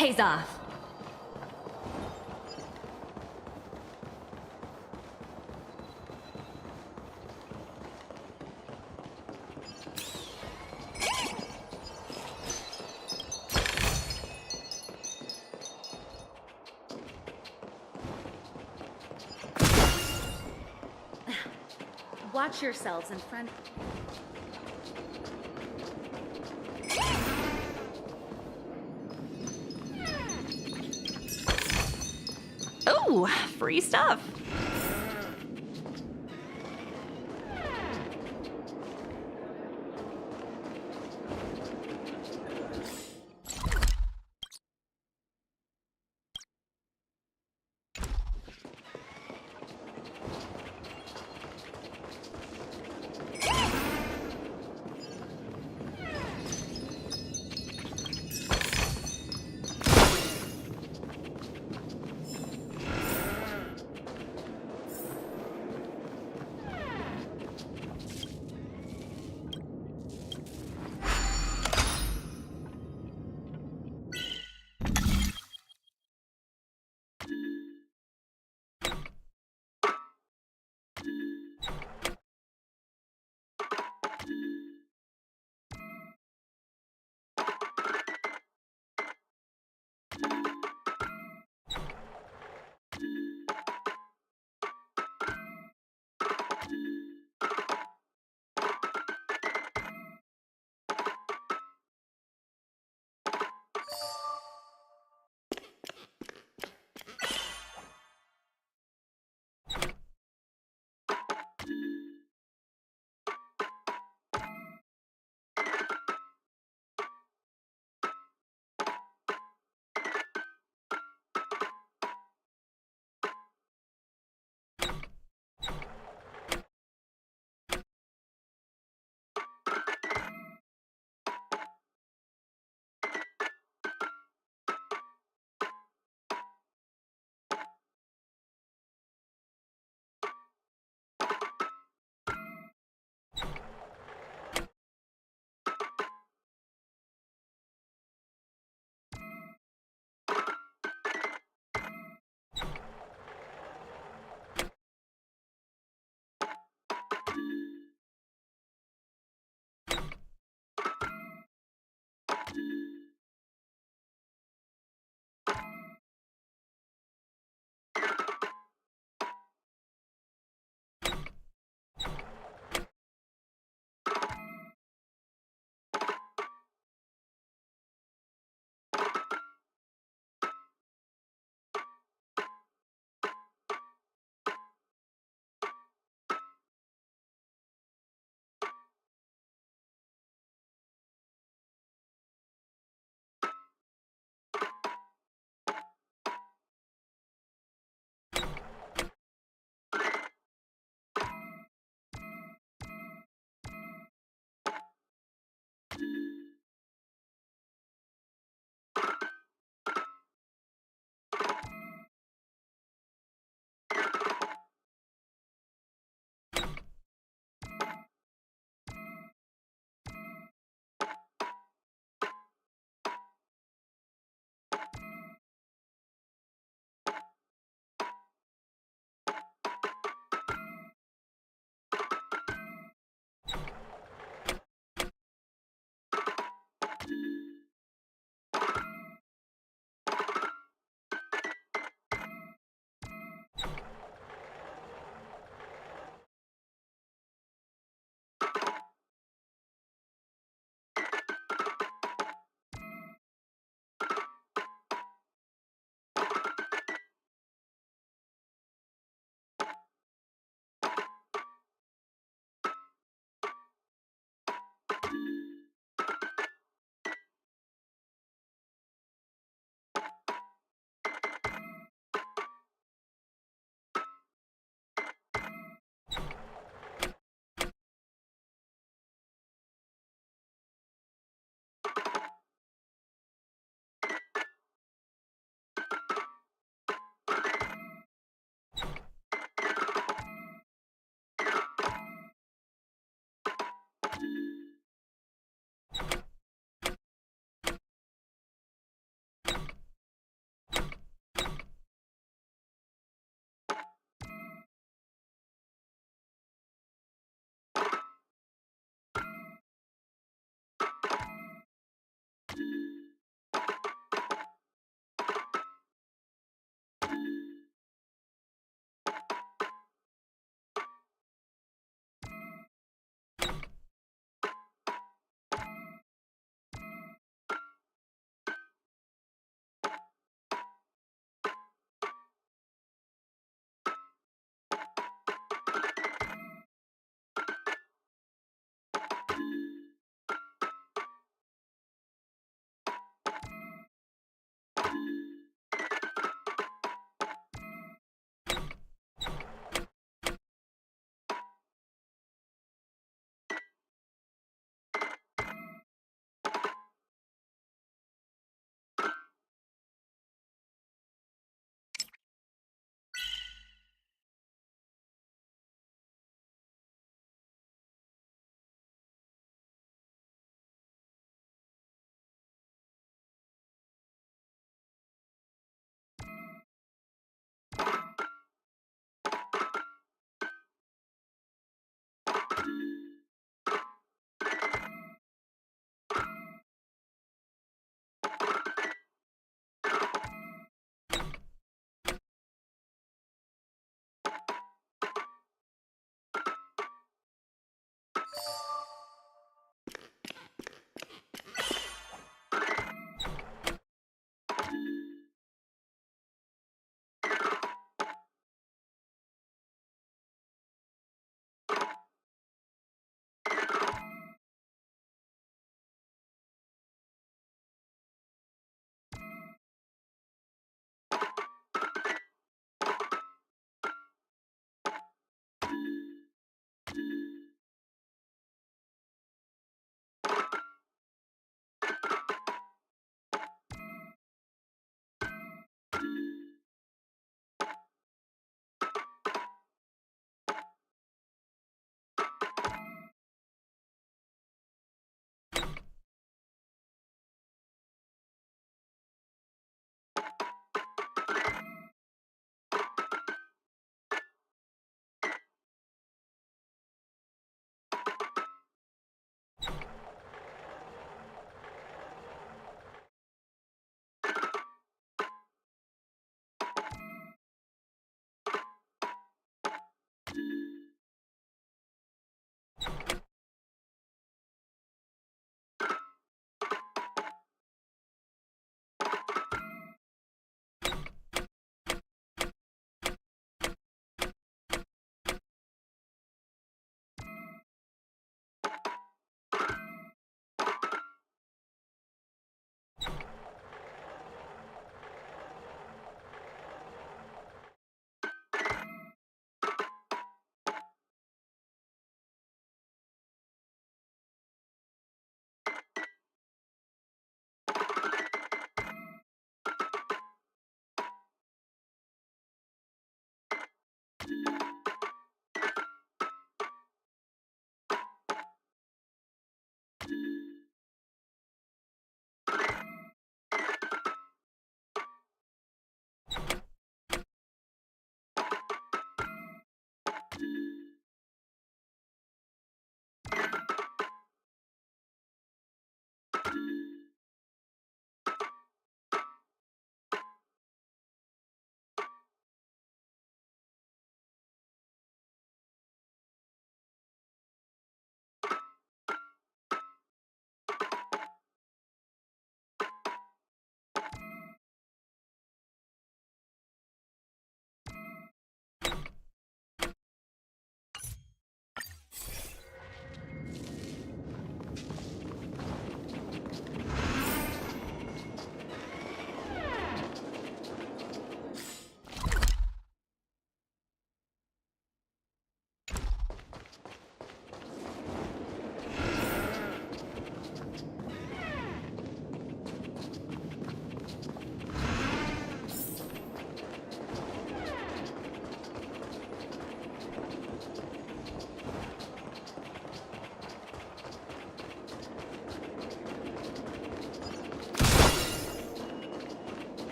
pays off. Watch yourselves in front. Ooh, free stuff.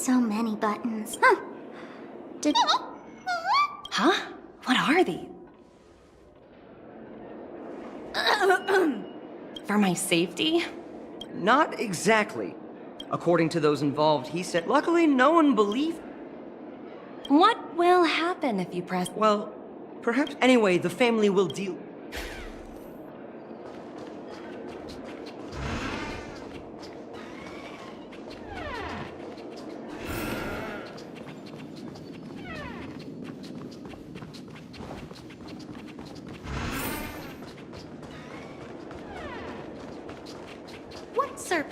So many buttons. Huh. Huh? What are these? For my safety? Not exactly. According to those involved, he said, luckily no one believed. What will happen if you press... Well, perhaps. Anyway, the family will deal. What, sir?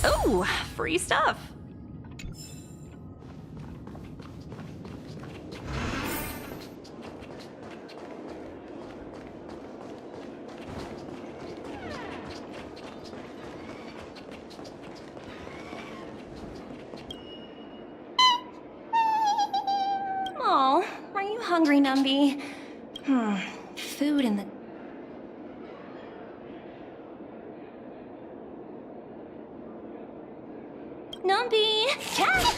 Oh, free stuff. Oh, are you hungry, Numby? Food in the... Numby! Cat!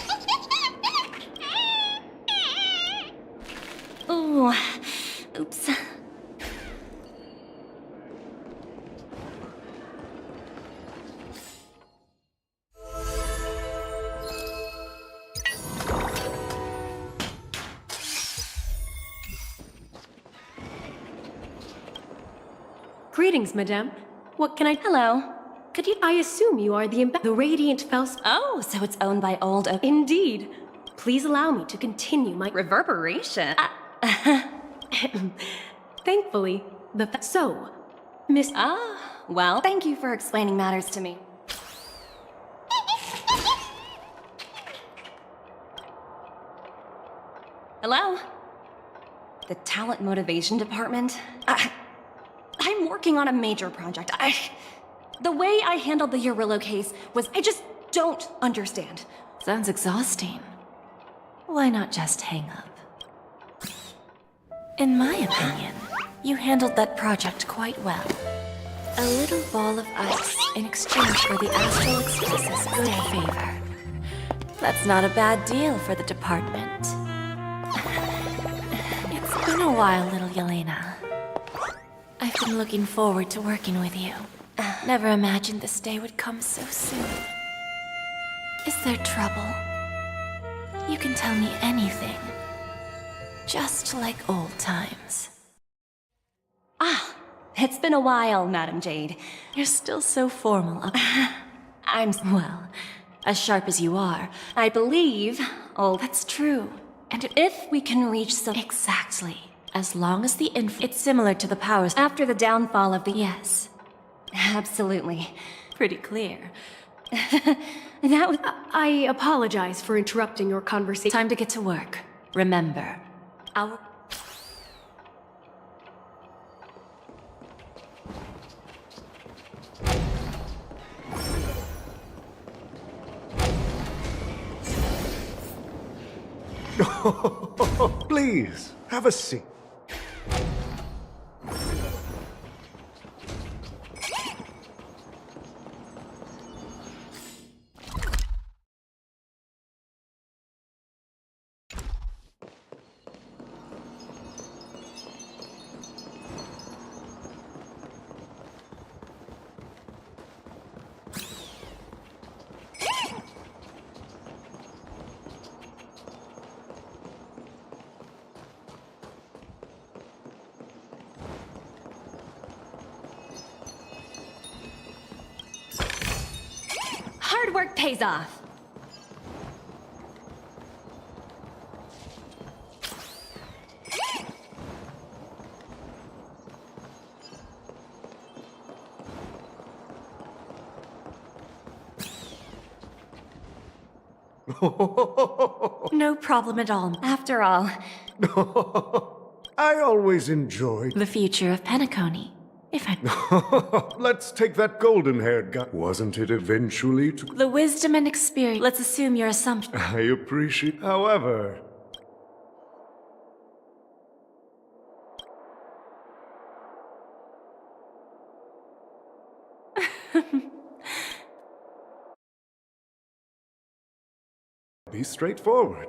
Ooh, oops. Greetings, madame. What can I... Hello. Could you... I assume you are the Radiant Felspar. Oh, so it's owned by old... Indeed. Please allow me to continue my... Reverberation. Thankfully, So, Miss... Well, thank you for explaining matters to me. Hello? The Talent Motivation Department? I'm working on a major project. The way I handled the Urillo case was... I just don't understand. Sounds exhausting. Why not just hang up? In my opinion, you handled that project quite well. A little ball of ice in exchange for the Astral Express's good favor. That's not a bad deal for the department. It's been a while, little Yelena. I've been looking forward to working with you. Never imagined this day would come so soon. Is there trouble? You can tell me anything. Just like old times. It's been a while, Madam Jade. You're still so formal. Well, as sharp as you are. I believe... That's true. And if we can reach some... Exactly. As long as the It's similar to the powers... After the downfall of the... Yes. Absolutely. Pretty clear. That was... I apologize for interrupting your conversation. Time to get to work. Remember, our... Please, have a seat. Hard work pays off. No problem at all. After all, I always enjoyed... The future of Penacony. If I... Let's take that golden-haired guy. Wasn't it eventually to... The wisdom and experience... Let's assume your assumption... I appreciate... However... Be straightforward.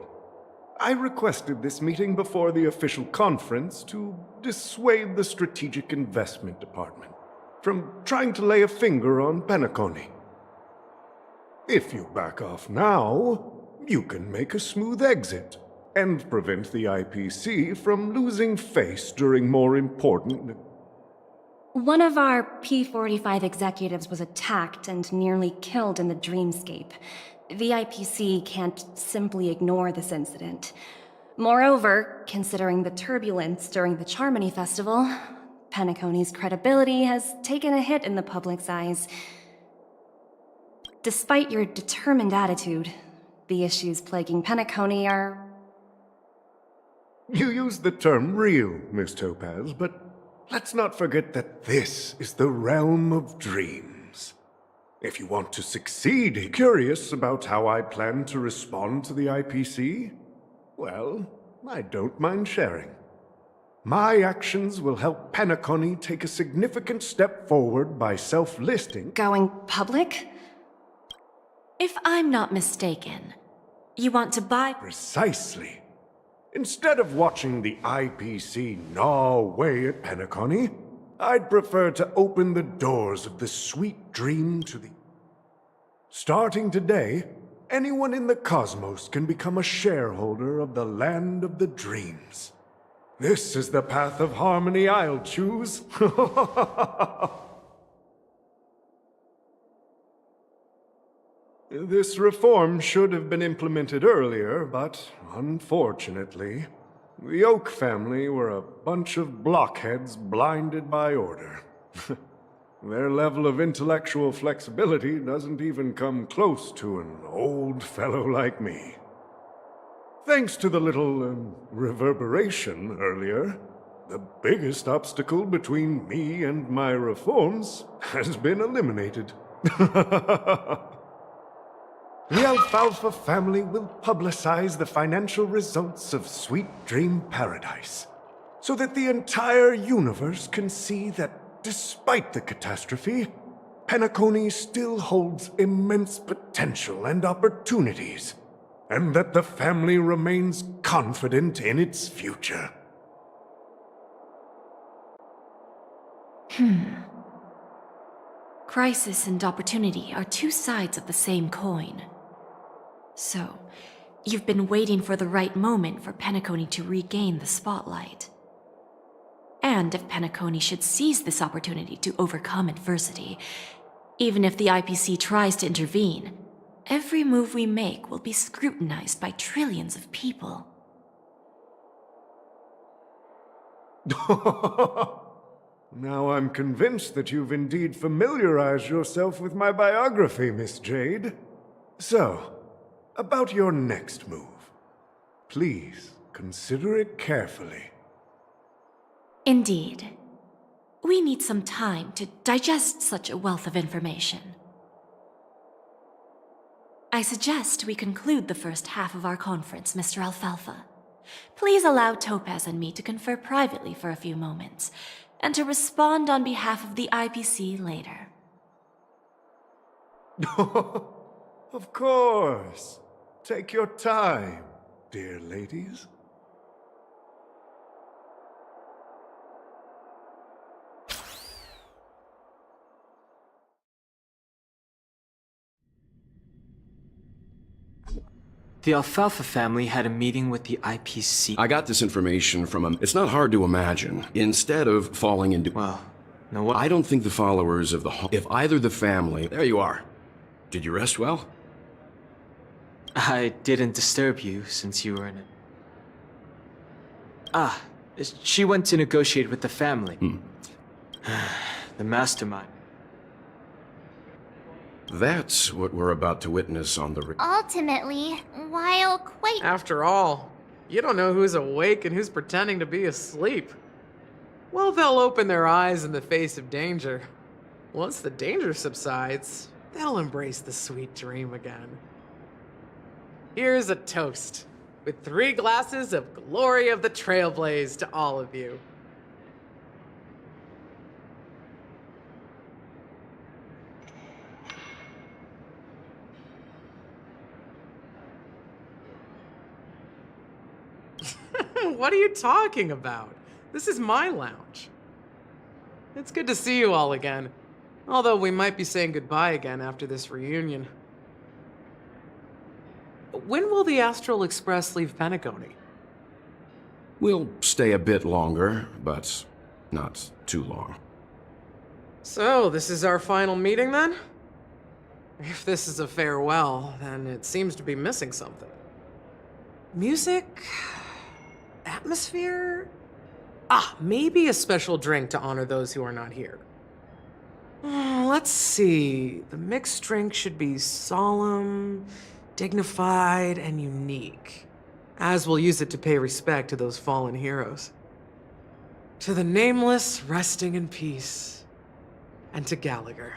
I requested this meeting before the official conference to dissuade the Strategic Investment Department from trying to lay a finger on Penacony. If you back off now, you can make a smooth exit and prevent the IPC from losing face during more important... one of our P-45 executives was attacked and nearly killed in the dreamscape. The IPC can't simply ignore this incident. Moreover, considering the turbulence during the Charmony Festival, Penacony's credibility has taken a hit in the public's eyes. Despite your determined attitude, the issues plaguing Penacony are... You use the term real, Miss Topaz, but let's not forget that this is the realm of dreams. If you want to succeed, curious about how I plan to respond to the IPC? Well, I don't mind sharing. My actions will help Penacony take a significant step forward by self-listing. Going public? If I'm not mistaken, you want to buy... Precisely. Instead of watching the IPC gnaw away at Penacony, I'd prefer to open the doors of the sweet dream to the... Starting today, anyone in the cosmos can become a shareholder of the land of the dreams. This is the path of harmony I'll choose. This reform should have been implemented earlier, but unfortunately, the Oak family were a bunch of blockheads blinded by order. Their level of intellectual flexibility doesn't even come close to an old fellow like me. Thanks to the little reverberation earlier, the biggest obstacle between me and my reforms has been eliminated. The Alfalfa family will publicize the financial results of Sweet Dream Paradise, so that the entire universe can see that despite the catastrophe, Penacony still holds immense potential and opportunities, and that the family remains confident in its future. Crisis and opportunity are two sides of the same coin. So, you've been waiting for the right moment for Penacony to regain the spotlight. And if Penacony should seize this opportunity to overcome adversity, even if the IPC tries to intervene, every move we make will be scrutinized by trillions of people. Now I'm convinced that you've indeed familiarized yourself with my biography, Miss Jade. So, about your next move. Please, consider it carefully. Indeed. We need some time to digest such a wealth of information. I suggest we conclude the first half of our conference, Mr. Alfalfa. Please allow Topaz and me to confer privately for a few moments, and to respond on behalf of the IPC later. Of course. Take your time, dear ladies. The Alfalfa family had a meeting with the IPC. I got this information from him. It's not hard to imagine. Instead of falling into... Well, no, what? I don't think the followers of the... If either the family... There you are. Did you rest well? I didn't disturb you since you were in it. She went to negotiate with the family. The mastermind. That's what we're about to witness on the... Ultimately, while quite... After all, you don't know who's awake and who's pretending to be asleep. Well, they'll open their eyes in the face of danger. Once the danger subsides, they'll embrace the sweet dream again. Here's a toast, with 3 glasses of glory of the Trailblaze to all of you. What are you talking about? This is my lounge. It's good to see you all again, although we might be saying goodbye again after this reunion. When will the Astral Express leave Penacony? We'll stay a bit longer, but not too long. So, this is our final meeting then? If this is a farewell, then it seems to be missing something. Music? Atmosphere? Maybe a special drink to honor those who are not here. let's see. The mixed drink should be solemn, dignified, and unique. As we'll use it to pay respect to those fallen heroes. To the nameless, resting in peace. And to Gallagher.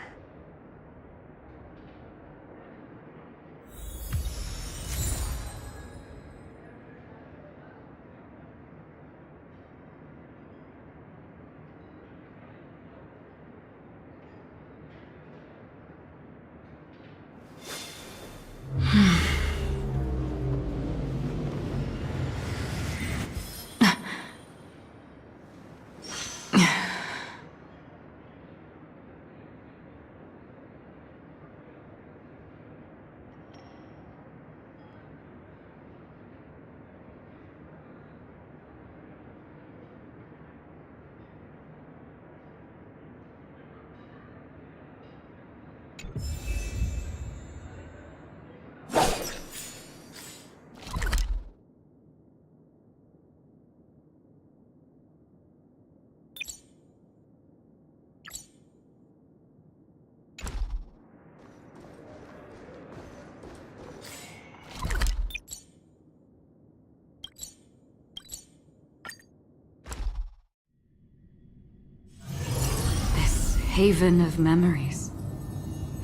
Haven of memories.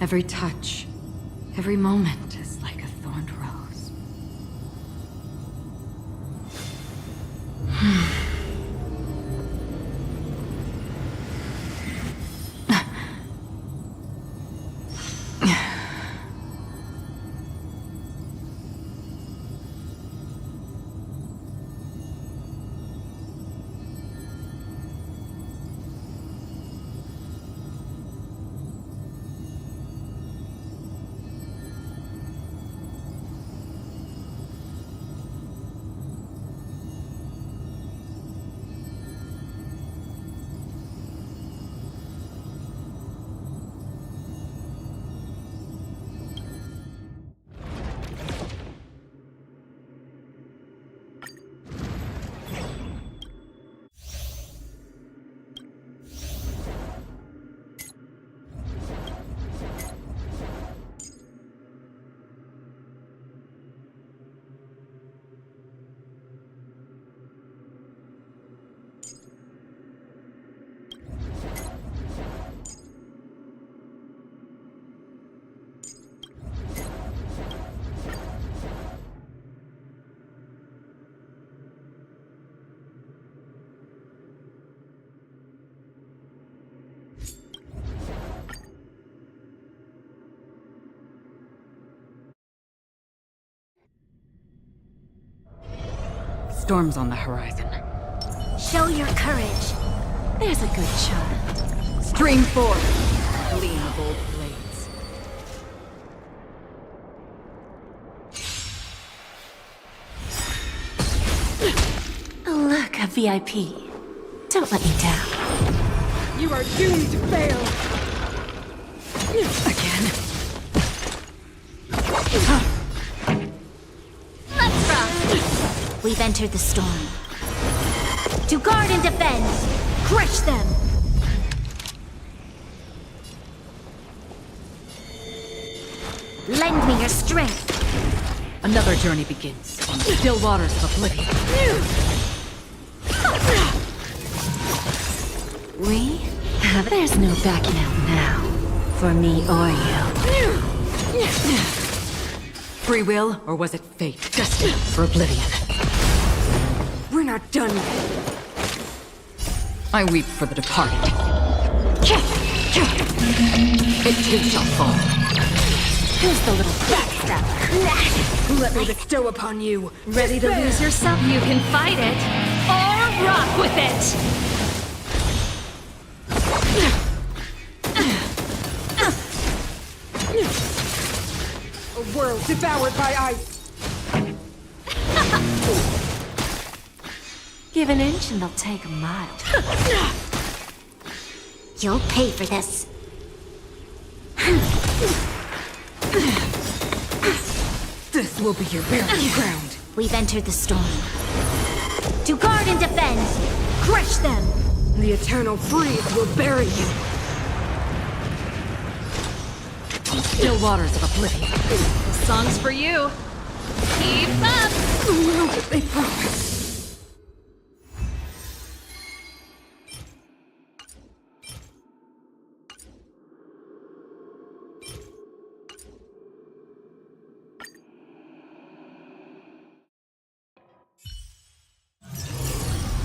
Every touch, every moment is like a thorned rose. Storm's on the horizon. Show your courage. There's a good child. Stream forward, gleam of old blades. Look, a VIP. Don't let me down. You are doomed to fail! Again? Let's rock. We've entered the storm. To guard and defend. Crush them. Lend me your strength. Another journey begins on the still waters of oblivion. There's no backing out now. For me or you. Free will, or was it fate? Destined for oblivion. We're not done yet. I weep for the departed. It too shall fall. Who's the little backstabber? Let me bestow upon you. Ready to lose yourself? You can fight it, or rock with it! A world devoured by ice. Give an inch and they'll take a mile. You'll pay for this. This will be your burial ground. We've entered the storm. To guard and defend. Crush them. The eternal freeze will bury you. Still waters of oblivion. This song's for you. Keep up! Well, did they promise?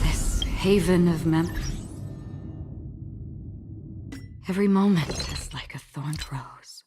This haven of memory. Every moment is like a thorned rose.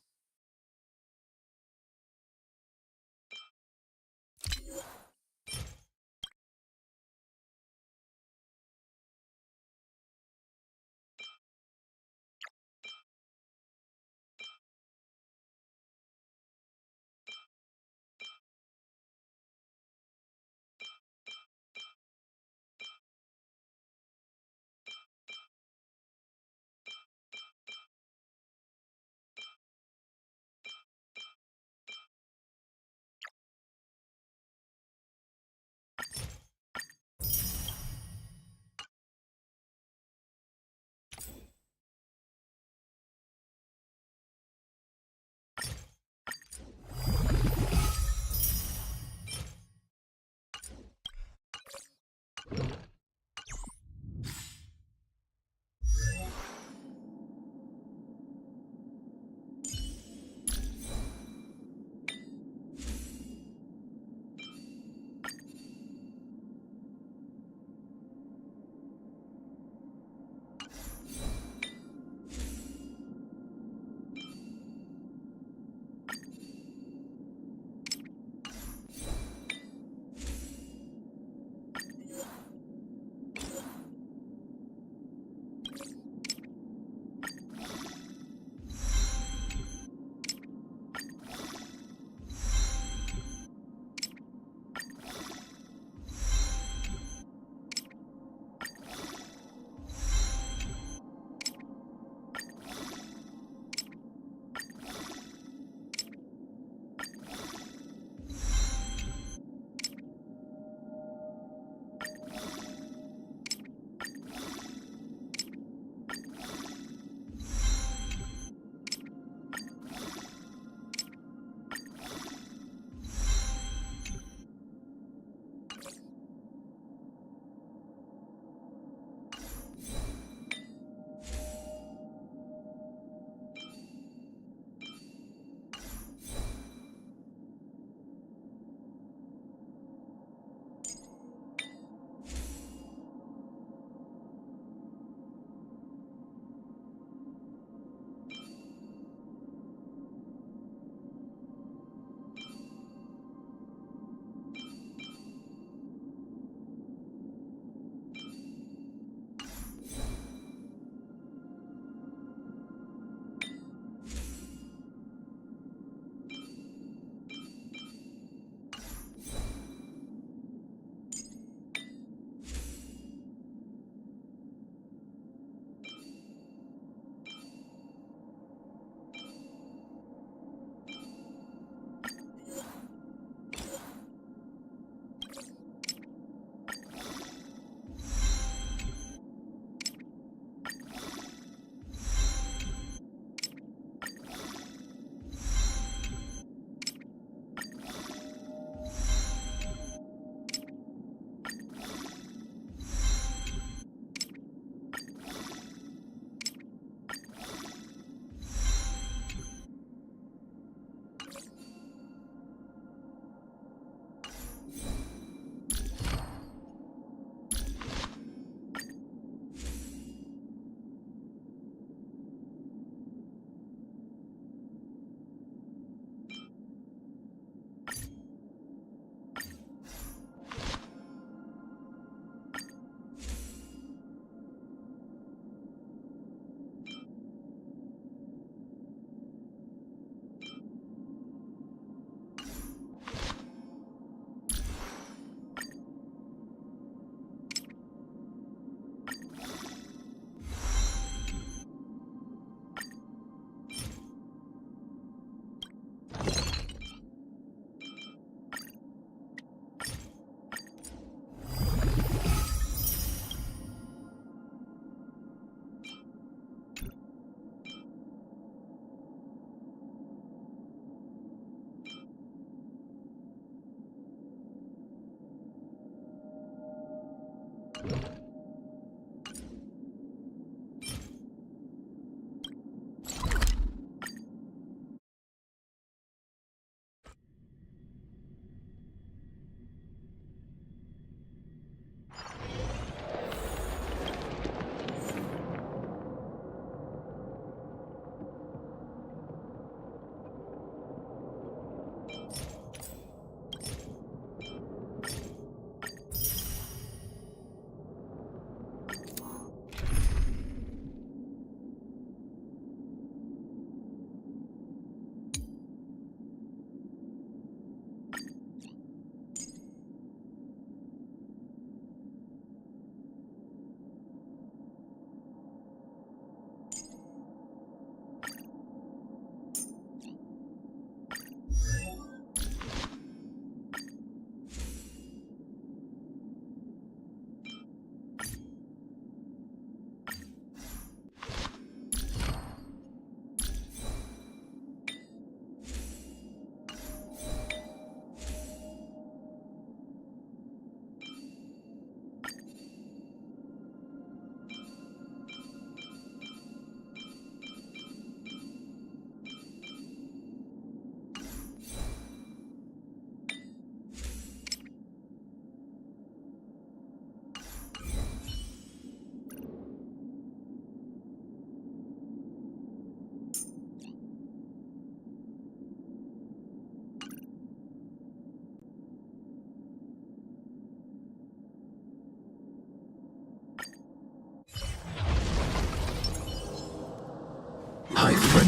High threat.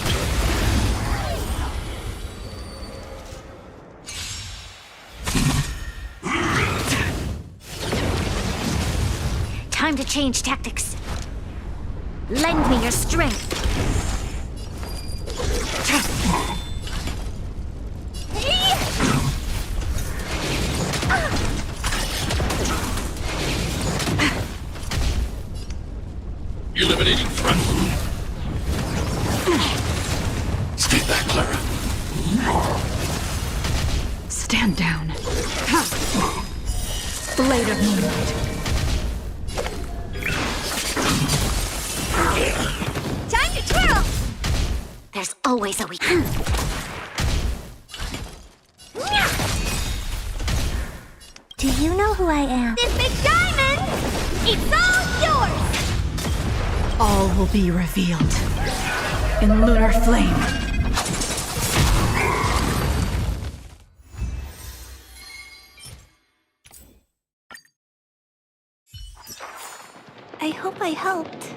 Time to change tactics. Lend me your strength. Eliminating threat. Stay back, Clara. Stand down. Blade of moonlight. Time to twirl! There's always a weak. Do you know who I am? This big diamond! It's all yours! All will be revealed in lunar flame. I hope I helped.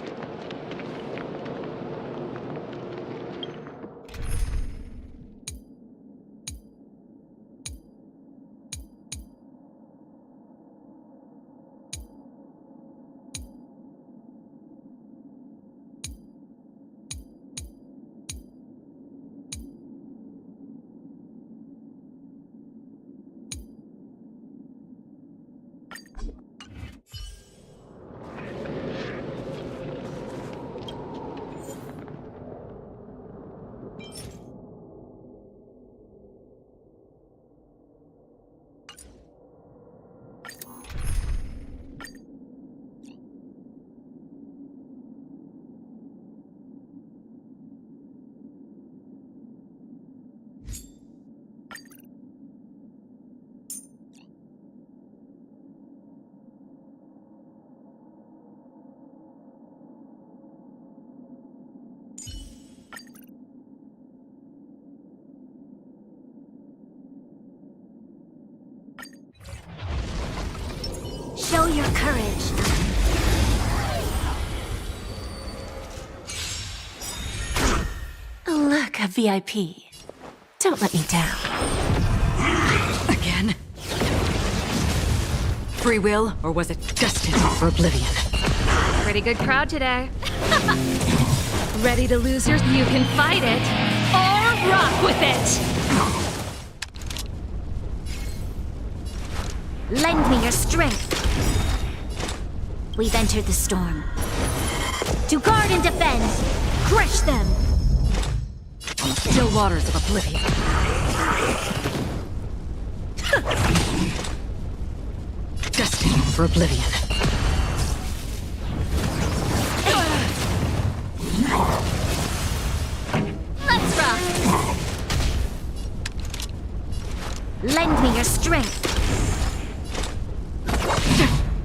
Show your courage. Look, a VIP. Don't let me down. Again? Free will, or was it destined for oblivion? Pretty good crowd today. Ready to lose yours? You can fight it, or rock with it! Lend me your strength. We've entered the storm. To guard and defend, crush them! Still waters of oblivion. Destined for oblivion. Let's rock! Lend me your strength.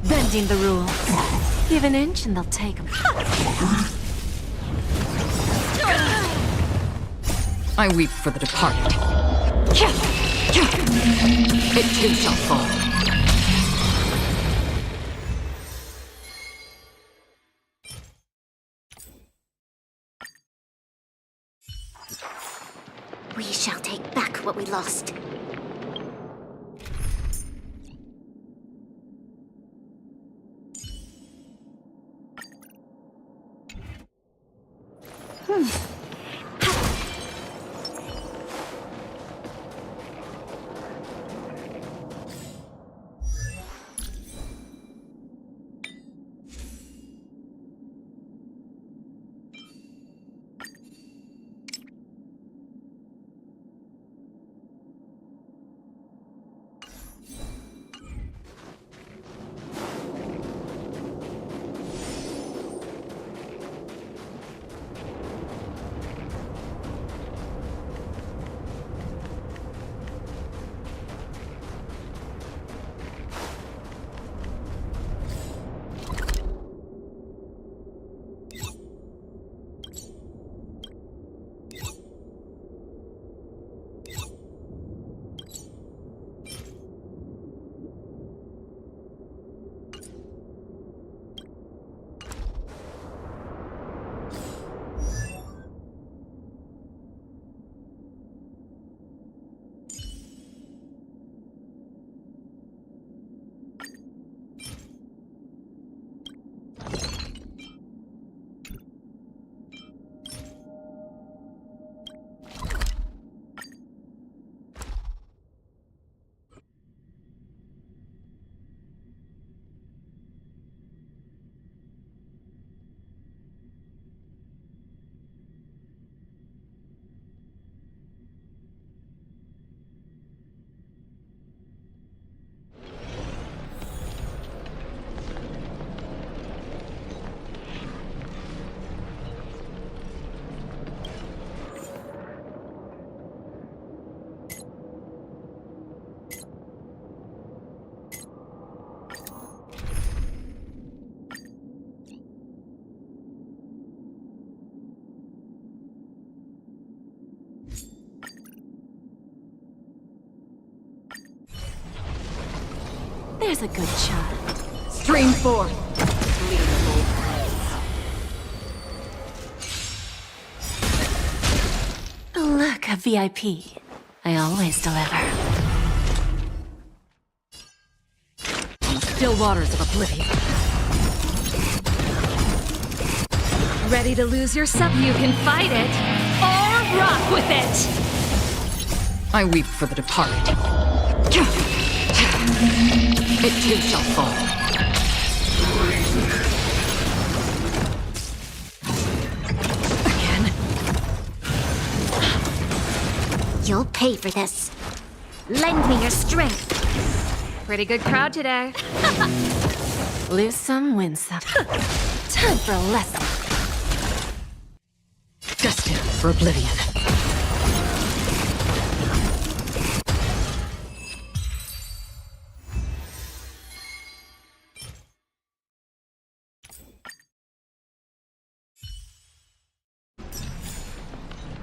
Bending the rules. Give an inch and they'll take them. I weep for the departed. It too shall fall. We shall take back what we lost. There's a good shot. Stream forth. Look, a VIP. I always deliver. Still waters of oblivion. Ready to lose your sub? You can fight it, or rock with it! I weep for the departed. It too shall fall. Again. You'll pay for this. Lend me your strength. Pretty good crowd today. Lose some, win some. Time for a lesson. Destined for oblivion.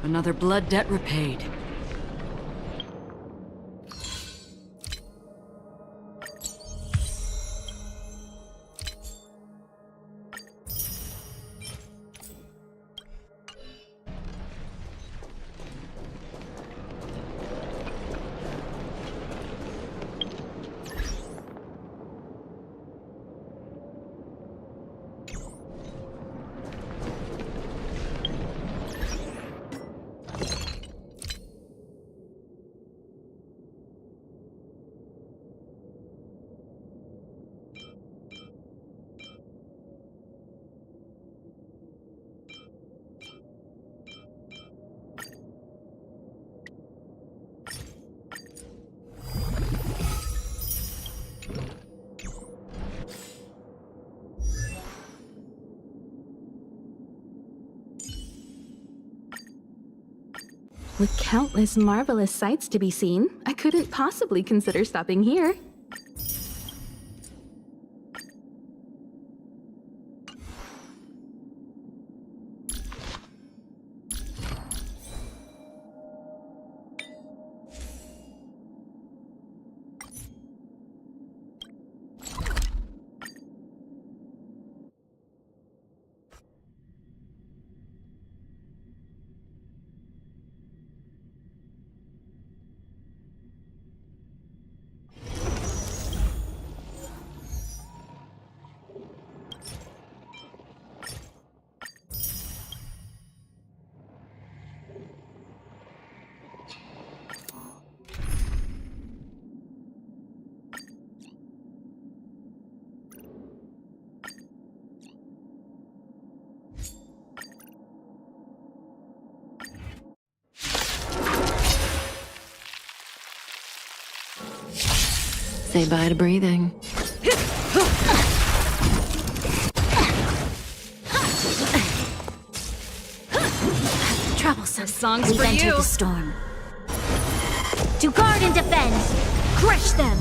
Another blood debt repaid. With countless marvelous sights to be seen, I couldn't possibly consider stopping here. Say bye to breathing. Troublesome. Song's We've for entered you. the storm. To guard and defend! Crush them!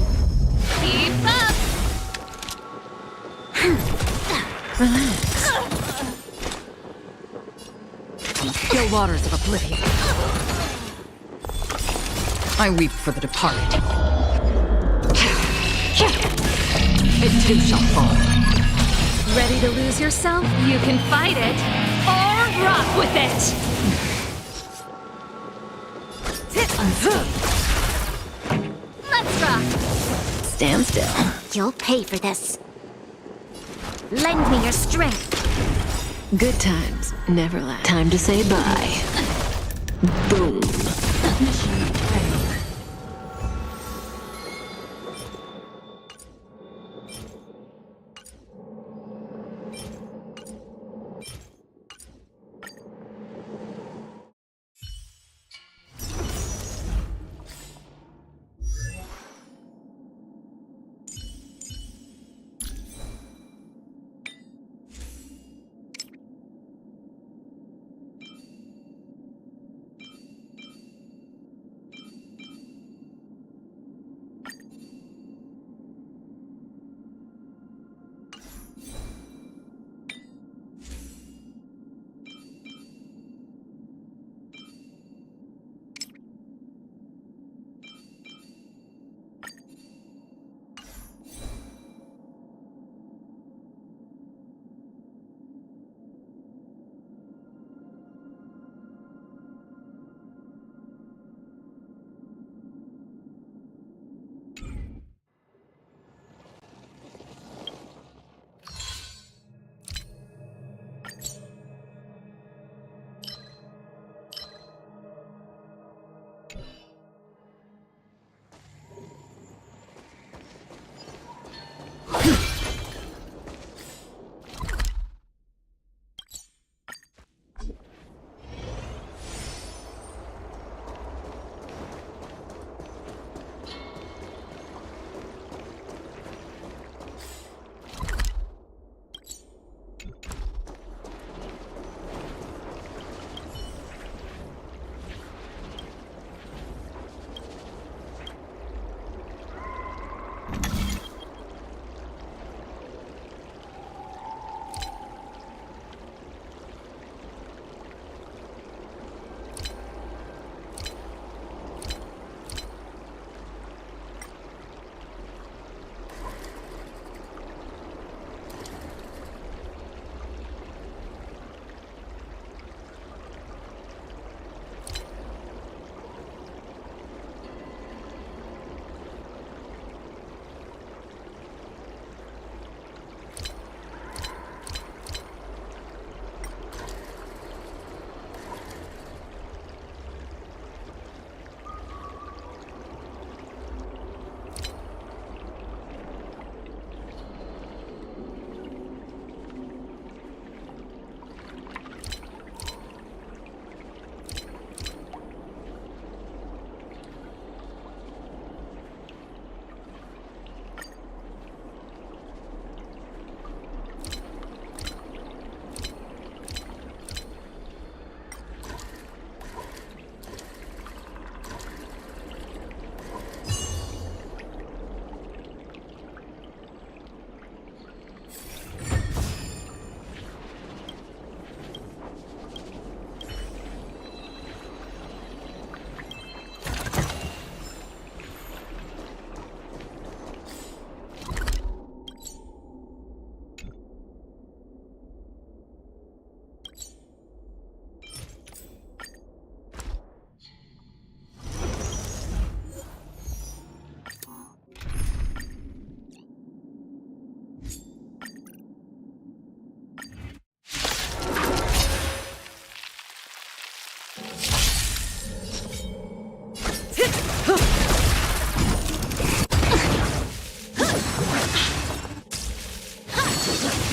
Keep up! Still waters of oblivion. I weep for the departed. It too shall fall. Ready to lose yourself? You can fight it, or rock with it! Let's rock! Stand still. You'll pay for this. Lend me your strength. Good times never last. Time to say bye. Boom.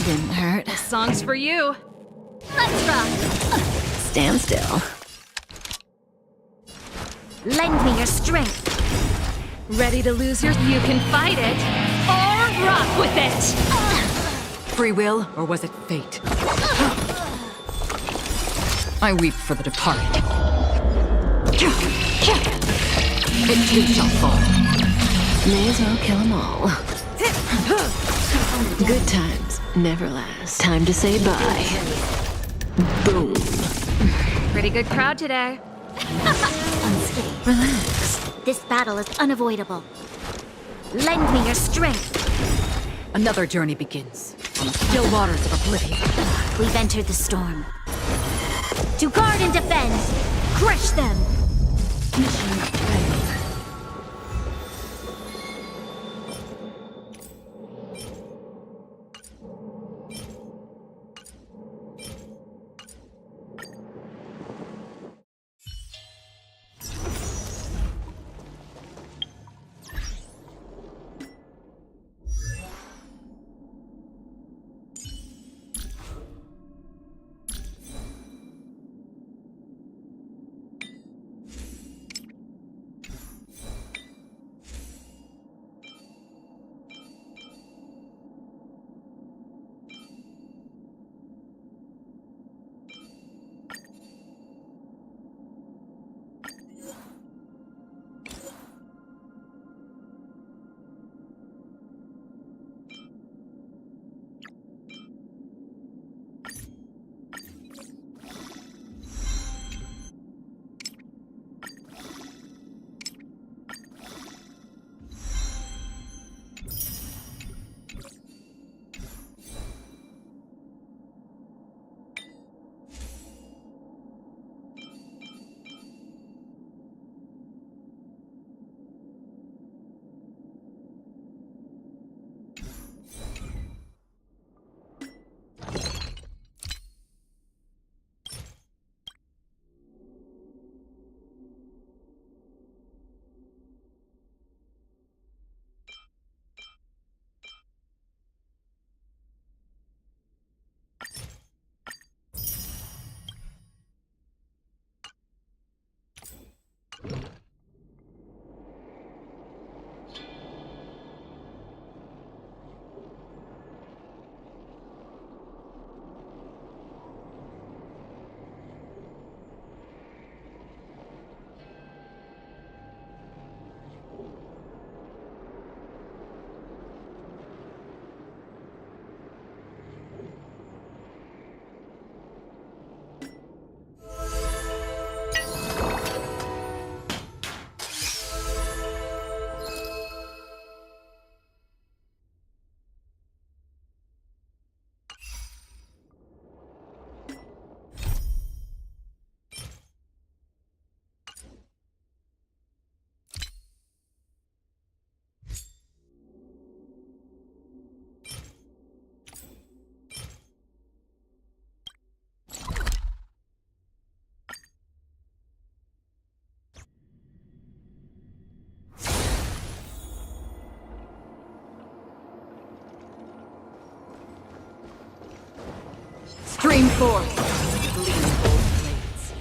Didn't hurt. This song's for you. Let's rock! Stand still. Lend me your strength. Ready to lose your... You can fight it, or rock with it! Free will, or was it fate? I weep for the departed. It too shall fall. May as well kill them all. Good times never last. Time to say bye. Boom. Pretty good crowd today. Unscathed. Relax. This battle is unavoidable. Lend me your strength. Another journey begins on the still waters of oblivion. We've entered the storm. To guard and defend! Crush them! Stream forth! Gleam both blades.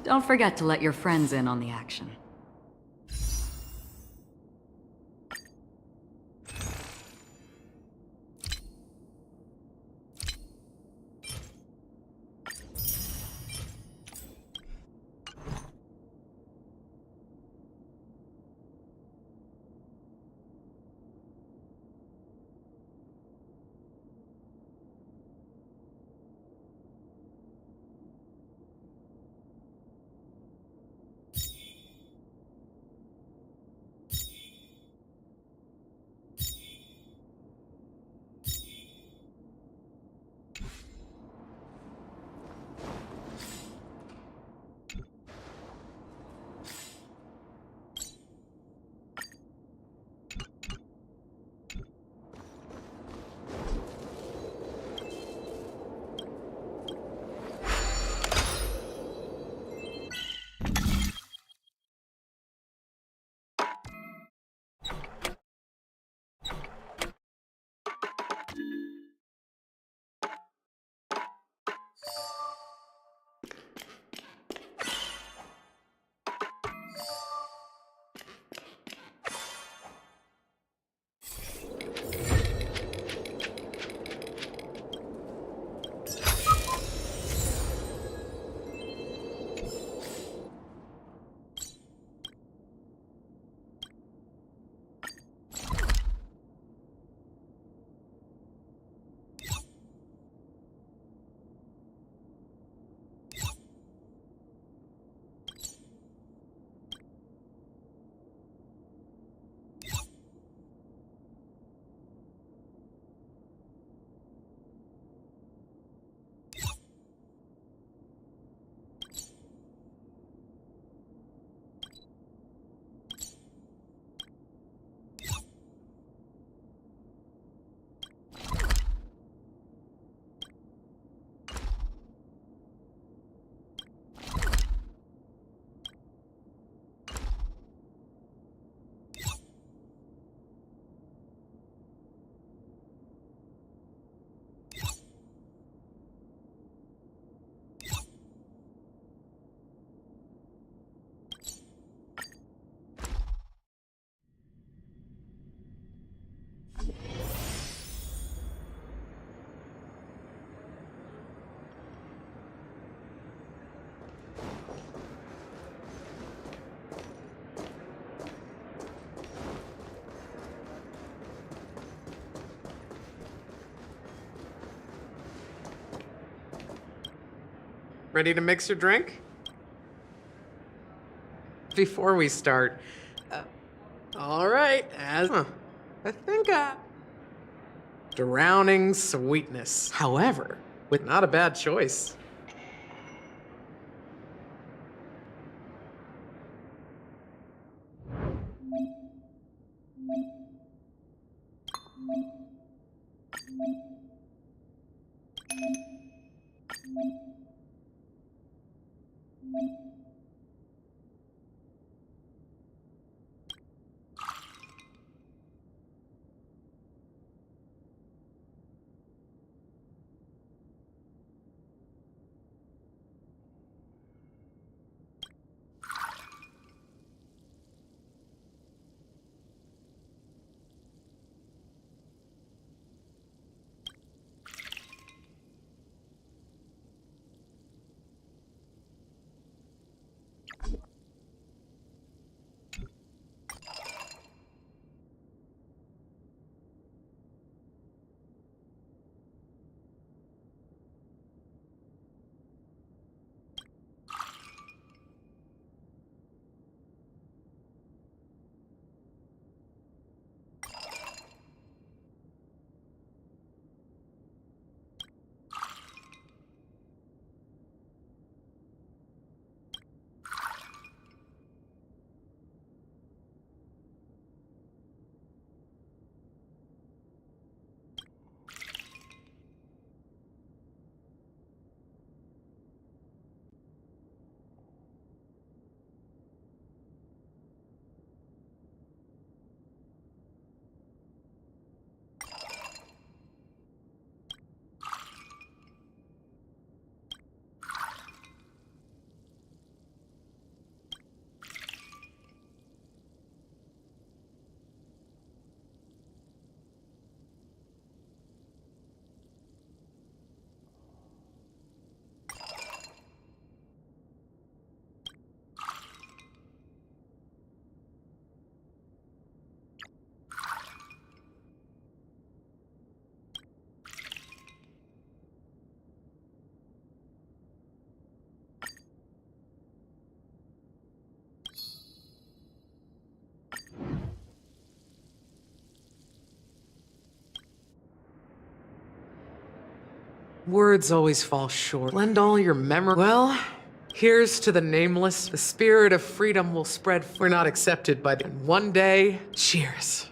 Don't forget to let your friends in on the action. Ready to mix your drink? Before we start, all right, I think drowning sweetness. However, with not a bad choice. Words always fall short. Lend all your memory. Well, here's to the nameless. The spirit of freedom will spread. We're not accepted by them. One day, cheers.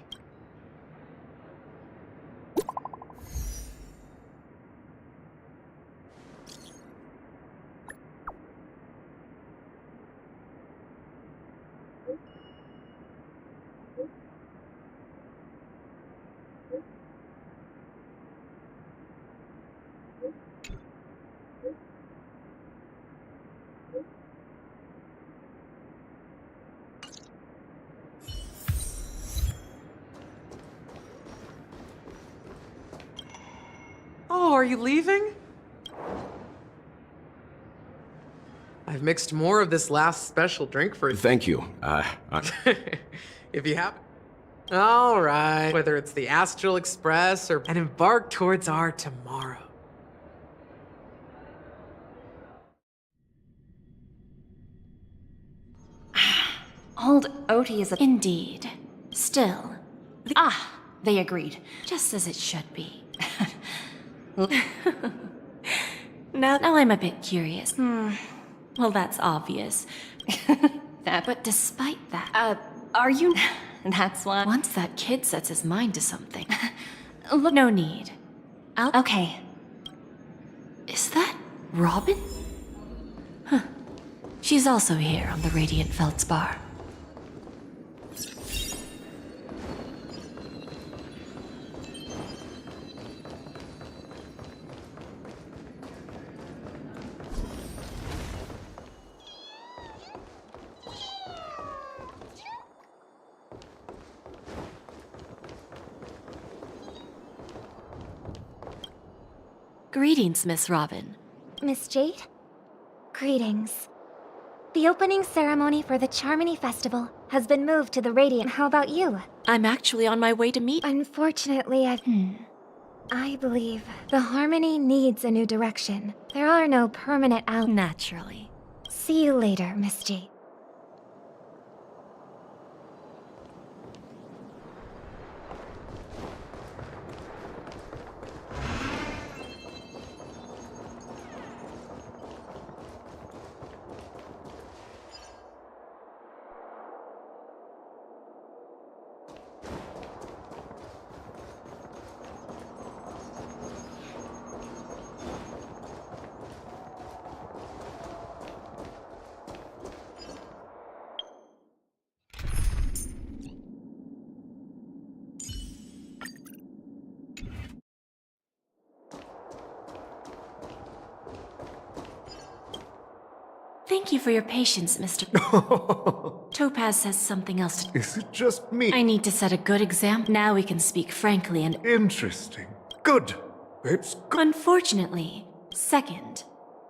Oh, are you leaving? I've mixed more of this last special drink for you. Thank you. If you have. All right. Whether it's the Astral Express or and embark towards our tomorrow. Old Oti is a... Indeed. Still, They agreed. just as it should be. Now I'm a bit curious. Well, that's obvious. But despite that, Are you... That's why... once that kid sets his mind to something, look, no need. Okay. Is that Robin? Huh. She's also here on the Radiant Feldspar. Greetings, Miss Robin. Miss Jade? Greetings. The opening ceremony for the Charmony Festival has been moved to the Radiant. How about you? I'm actually on my way to meet... Unfortunately, I've... I believe the Harmony needs a new direction. There are no permanent out. Naturally. See you later, Miss G. Thank you for your patience, Mr. Topaz says something else to... Is it just me? I need to set a good example. Now we can speak frankly and... Interesting. Good. It's good. Unfortunately, second,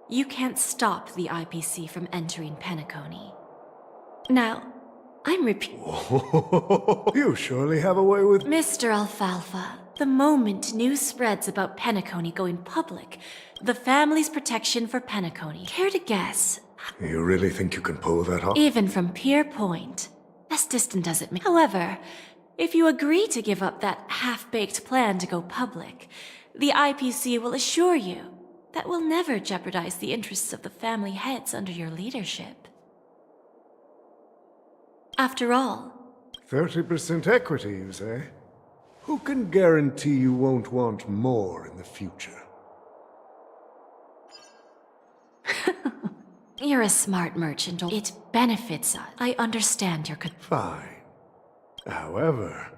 you can't stop the IPC from entering Penacony. Now, I'm You surely have a way with... Mr. Alfalfa, the moment news spreads about Penacony going public, the family's protection for Penacony. Care to guess? You really think you can pull that off? Even from Pier Point, as distant as it may. However, if you agree to give up that half-baked plan to go public, the IPC will assure you that we'll never jeopardize the interests of the family heads under your leadership. After all, 30% equity, you say? Who can guarantee you won't want more in the future? you're a smart merchant. It benefits us. I understand your Fine. However,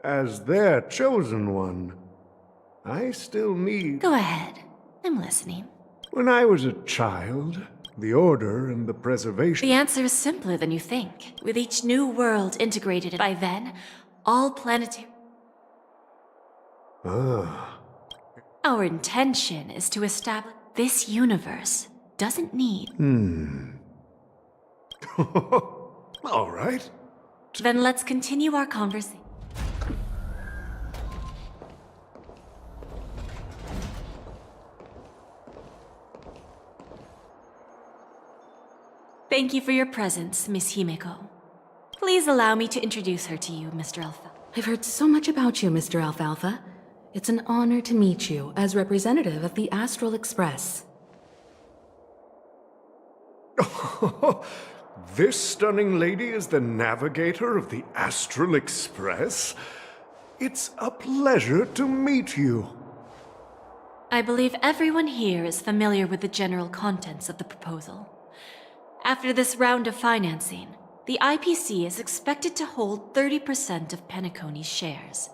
as their chosen one, I still need... Go ahead. I'm listening. When I was a child, the Order and the Preservation... The answer is simpler than you think. With each new world integrated by then, all planetary... Ah. Our intention is to establish this universe doesn't need... All right. Then let's continue our conversation. Thank you for your presence, Miss Himeko. Please allow me to introduce her to you, Mr. Alpha. I've heard so much about you, Mr. Alfalfa. It's an honor to meet you as representative of the Astral Express. This stunning lady is the navigator of the Astral Express? It's a pleasure to meet you. I believe everyone here is familiar with the general contents of the proposal. After this round of financing, the IPC is expected to hold 30% of Penacony's shares.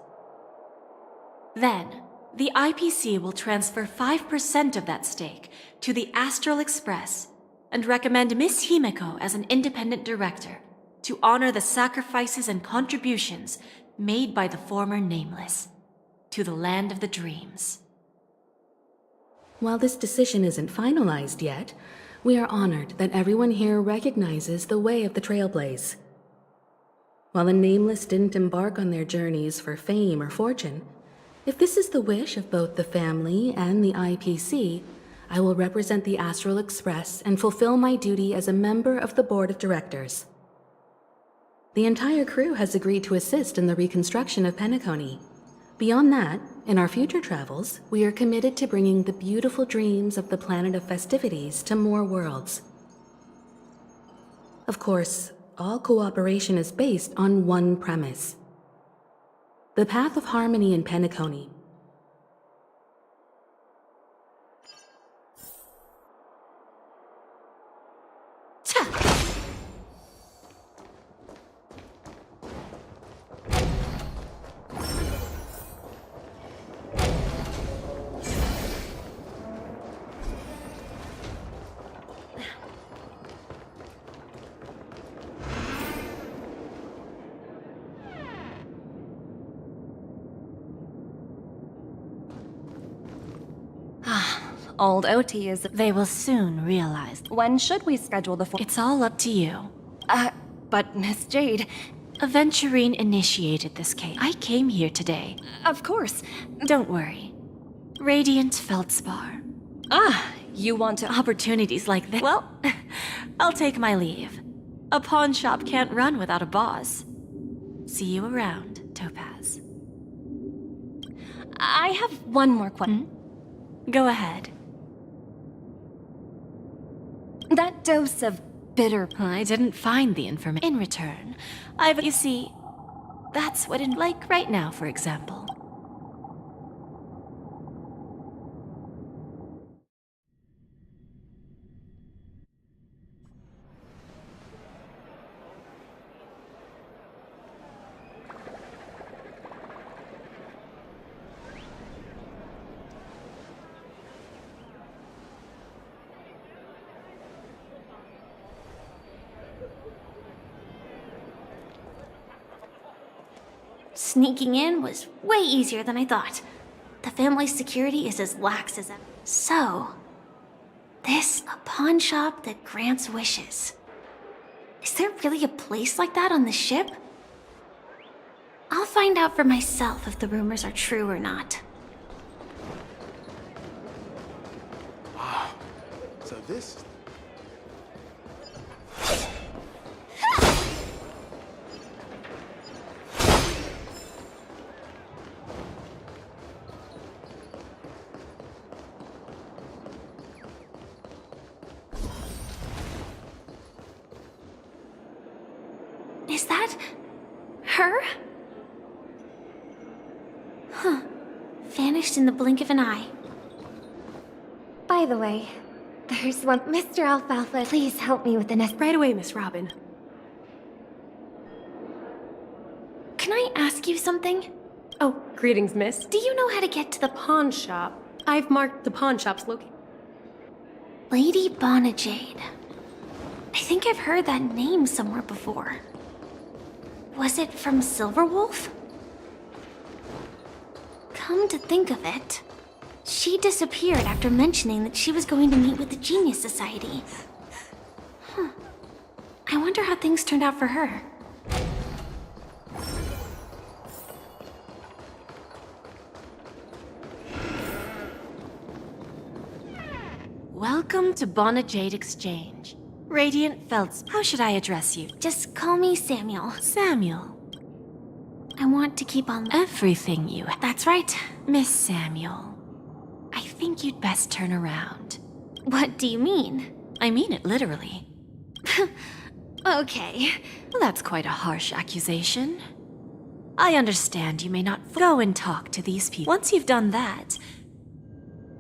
Then, the IPC will transfer 5% of that stake to the Astral Express and recommend Miss Himeko as an independent director to honor the sacrifices and contributions made by the former Nameless to the land of the dreams. While this decision isn't finalized yet, we are honored that everyone here recognizes the way of the Trailblaze. While the Nameless didn't embark on their journeys for fame or fortune, if this is the wish of both the family and the IPC, I will represent the Astral Express and fulfill my duty as a member of the board of directors. The entire crew has agreed to assist in the reconstruction of Penacony. Beyond that, in our future travels, we are committed to bringing the beautiful dreams of the planet of festivities to more worlds. Of course, all cooperation is based on one premise: the path of harmony in Penacony. Old OT is... They will soon realize. When should we schedule the... It's all up to you. But Miss Jade... Aventurine initiated this case. I came here today. Of course. Don't worry. Radiant Feldspar. Ah, you want to... Opportunities like this. Well, I'll take my leave. A pawn shop can't run without a boss. See you around, Topaz. I have one more question. Go ahead. That dose of bitter... I didn't find the information. In return, You see, that's what like right now, for example. Sneaking in was way easier than I thought. The family's security is as lax as ever. So, this a pawn shop that grants wishes. Is there really a place like that on the ship? I'll find out for myself if the rumors are true or not. Wow. So this... Is that... her? Huh. Vanished in the blink of an eye. By the way, there's one... Mr. Alfalfa, please help me with the nest... Right away, Miss Robin. Can I ask you something? Oh, greetings, miss. Do you know how to get to the Pawn shop. I've marked the pawn shop's location. Lady Bonajade? I think I've heard that name somewhere before. Was it from Silverwolf? Come to think of it, she disappeared after mentioning that she was going to meet with the Genius Society. Huh. I wonder how things turned out for her. Welcome to Bonajade Exchange. Radiant Feltz. How should I address you? Just call me Samuel. Samuel. I want to keep on Everything you... That's right. Miss Samuel. I think you'd best turn around. What do you mean? I mean it literally. Okay. Well, that's quite a harsh accusation. I understand you may not go and talk to these people. Once you've done that...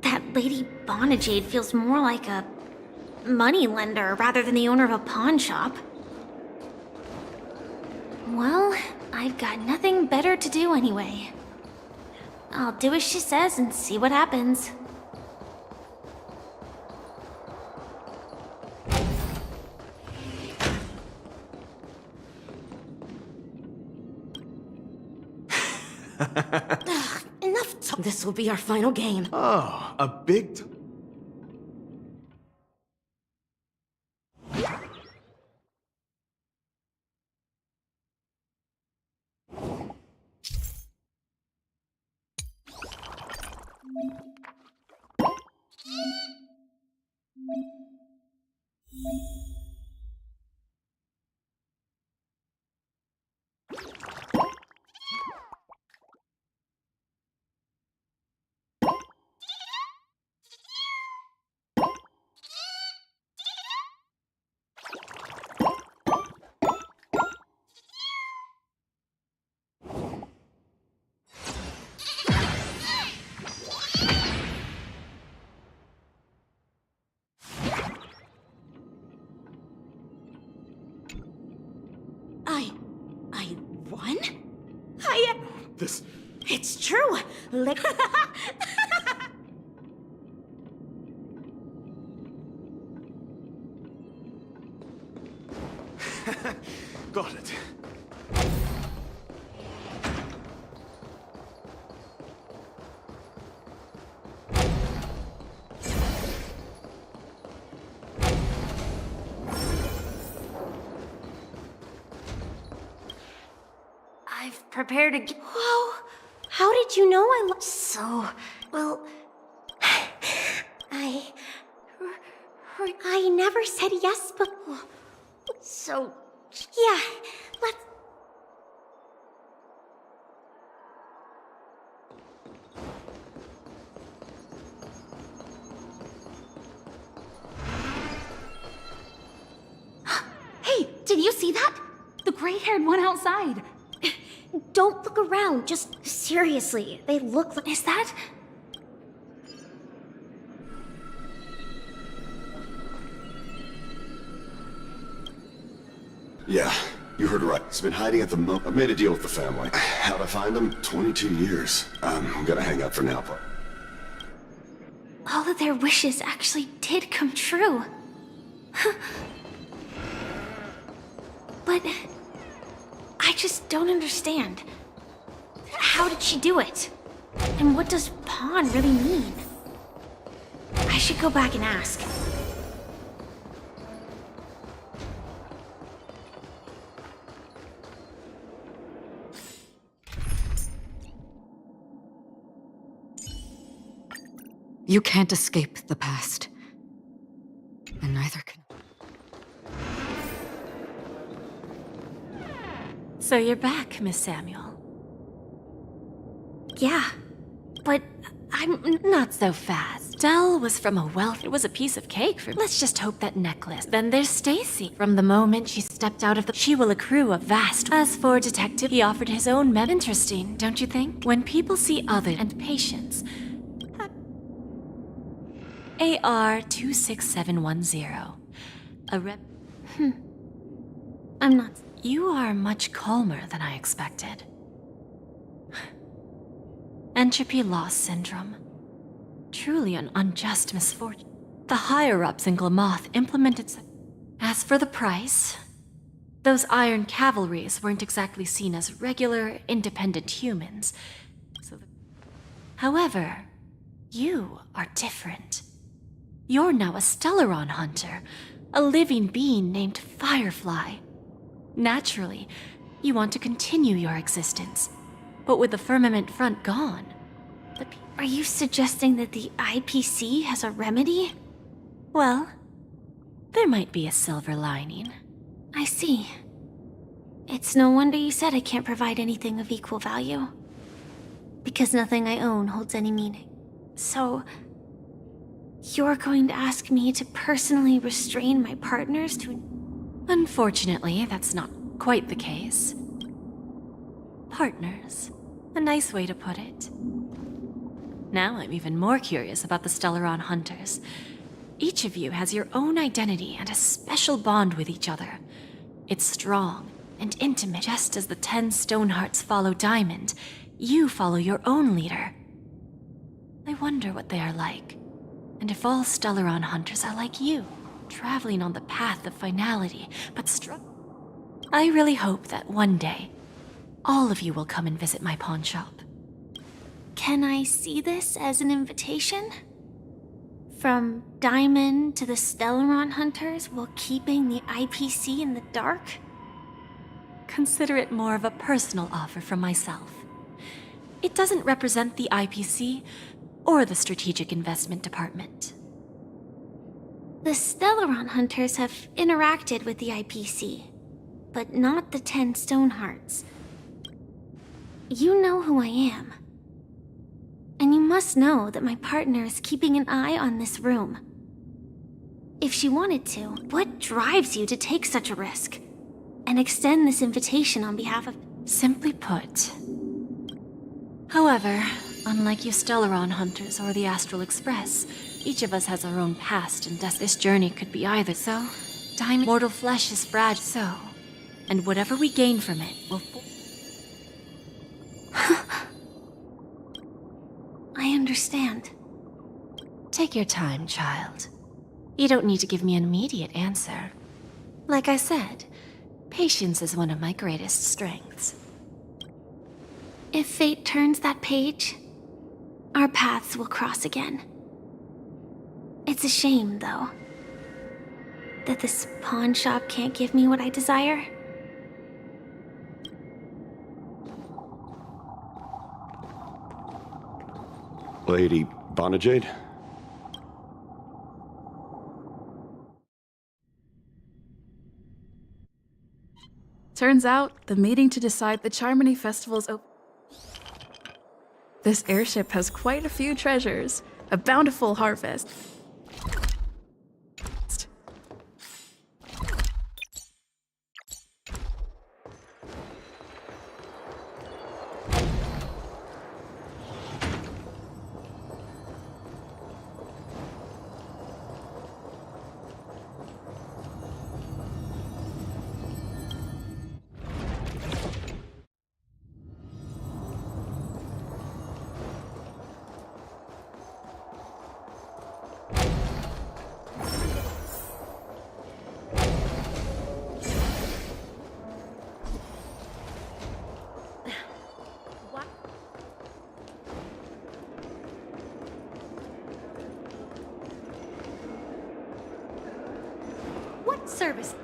That Lady Bonajade feels more like a money lender rather than the owner of a pawn shop. Well, I've got nothing better to do anyway. I'll do as she says and see what happens. Ugh, enough. This will be our final game. Oh, a big... I won? This... It's true. Got it. I've prepared a... Whoa! How did you know I looked so... Well, I never said yes before. So, yeah, let's... Hey, did you see that? The gray-haired one outside. Don't look around, just seriously. They look like... Is that? Yeah, you heard right. He's been hiding at the I've made a deal with the family. How'd I find him? 22 years. I'm gonna hang out for now, but... All of their wishes actually did come true. But... I just don't understand. How did she do it? And what does pawn really mean? I should go back and ask. You can't escape the past. And neither can... So you're back, Miss Samuel. Yeah, but I'm Not so fast. Dell was from a wealth. It was a piece of cake for... Let's just hope that necklace. Then there's Stacy. From the moment she stepped out of the... She will accrue a vast... As for Detective, he offered his own Interesting, don't you think? When people see other and patience... AR 26710. A rep... I'm not... You are much calmer than I expected. Entropy loss syndrome. Truly an unjust misfortune. The higher-ups in Glamoth implemented... As for the price... Those Iron Cavalries weren't exactly seen as regular, independent humans. However, you are different. You're now a Stellaron hunter, a living being named Firefly. Naturally, you want to continue your existence, but with the firmament front gone... Are you suggesting that the IPC has a remedy? Well, there might be a silver lining. I see. It's no wonder you said I can't provide anything of equal value. Because nothing I own holds any meaning. So... You're going to ask me to personally restrain my partners to... Unfortunately, that's not quite the case. Partners. A nice way to put it. Now I'm even more curious about the Stellaron Hunters. Each of you has your own identity and a special bond with each other. It's strong and intimate. Just as the 10 Stonehearts follow Diamond, you follow your own leader. I wonder what they are like. And if all Stellaron Hunters are like you, traveling on the path of finality, but I really hope that one day, all of you will come and visit my pawn shop. Can I see this as an invitation? From Diamond to the Stellaron Hunters while keeping the IPC in the dark? Consider it more of a personal offer from myself. It doesn't represent the IPC or the Strategic Investment Department. The Stellaron Hunters have interacted with the IPC, but not the 10 Stonehearts. You know who I am. And you must know that my partner is keeping an eye on this room. If she wanted to, what drives you to take such a risk? And extend this invitation on behalf of... Simply put. However, unlike you Stellaron Hunters or the Astral Express, each of us has our own past and this journey could be either. So, Diamond mortal flesh is fragile. So, and whatever we gain from it will... I understand. Take your time, child. You don't need to give me an immediate answer. Like I said, patience is one of my greatest strengths. If fate turns that page, our paths will cross again. It's a shame, though, that this pawn shop can't give me what I desire. Lady Bonajade? Turns out, the meeting to decide the Charmony Festival's open. This airship has quite a few treasures, a bountiful harvest. What service?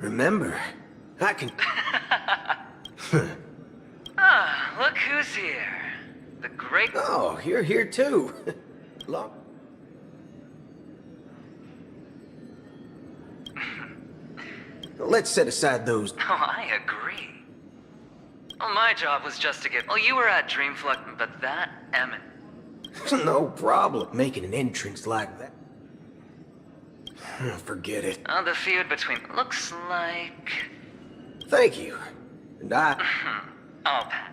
Remember, I can... Ah, look who's here. The great... Oh, you're here too. Look. Let's set aside those... Oh, I agree. Well, my job was just to get... Well, you were at Dreamflux, but that Emmett... No problem making an entrance like that. Forget it. Oh, the feud between... Looks like... Thank you. And I... I'll pass.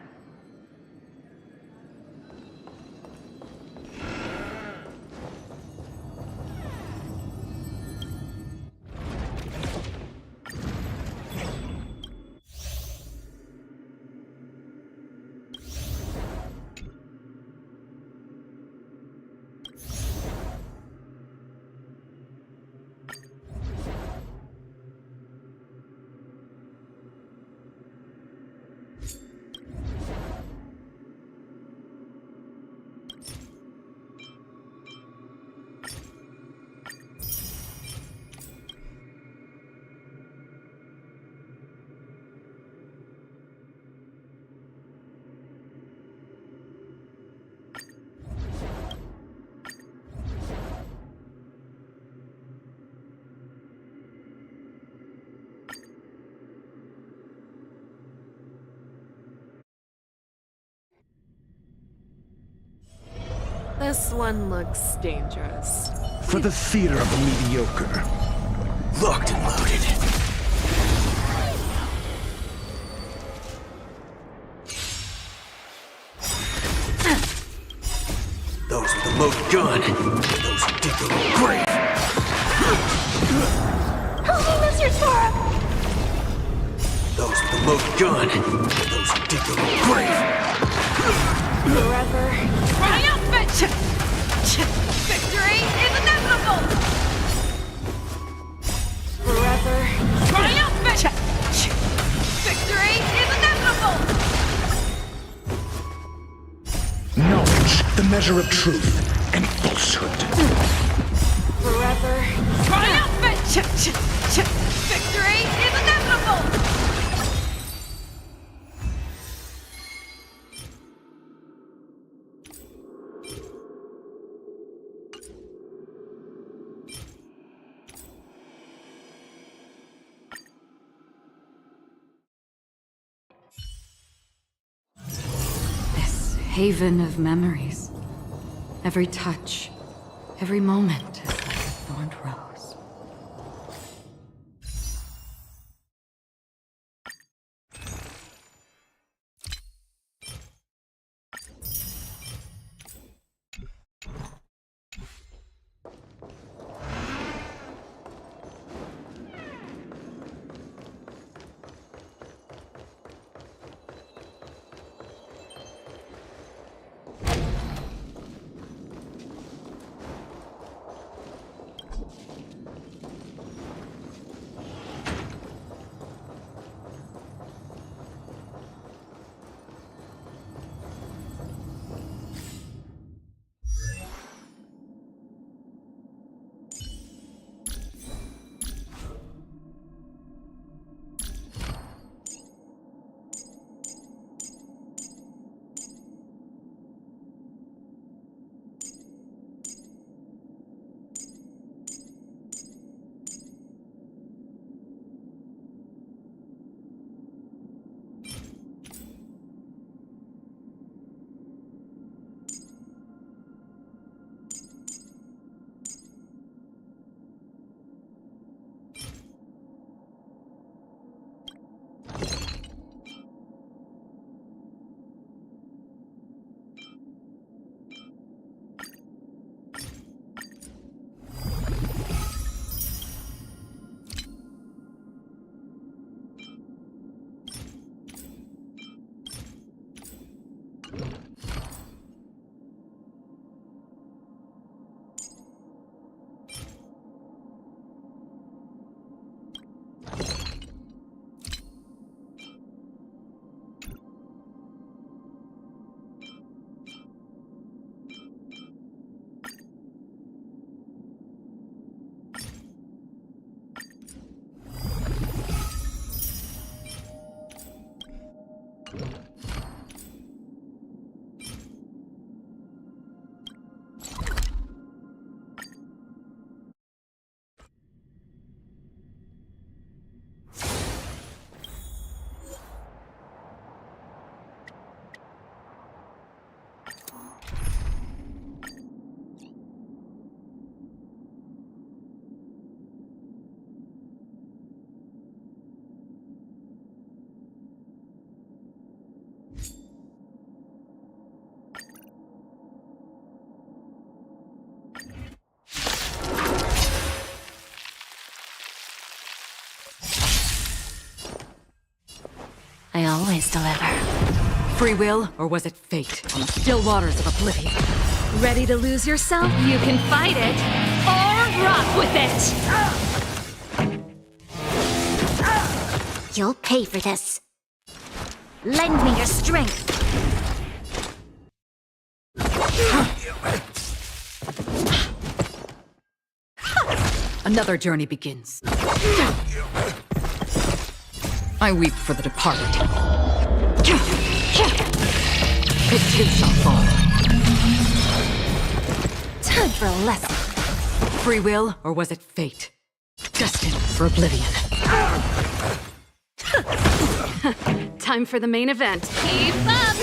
This one looks dangerous. For the theater of the mediocre. Locked and loaded. Those with the loaded gun. Those who dig their own grave. Help me, Mr. Sora! Those with the loaded gun. Those who dig their own grave. Forever. Triumphant! Victory is inevitable! Forever. Triumphant! Victory is inevitable! Knowledge, the measure of truth and falsehood. Forever. Triumphant! Victory is inevitable! Haven of memories. Every touch, every moment is like a thorned rose. I always deliver. Free will, or was it fate? On the still waters of oblivion. Ready to lose yourself? You can fight it, or rock with it! You'll pay for this. Lend me your strength. Another journey begins. I weep for the departed. It too shall fall. Time for a lesson. Free will, or was it fate? Destined for oblivion. Time for the main event. Keep up!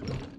you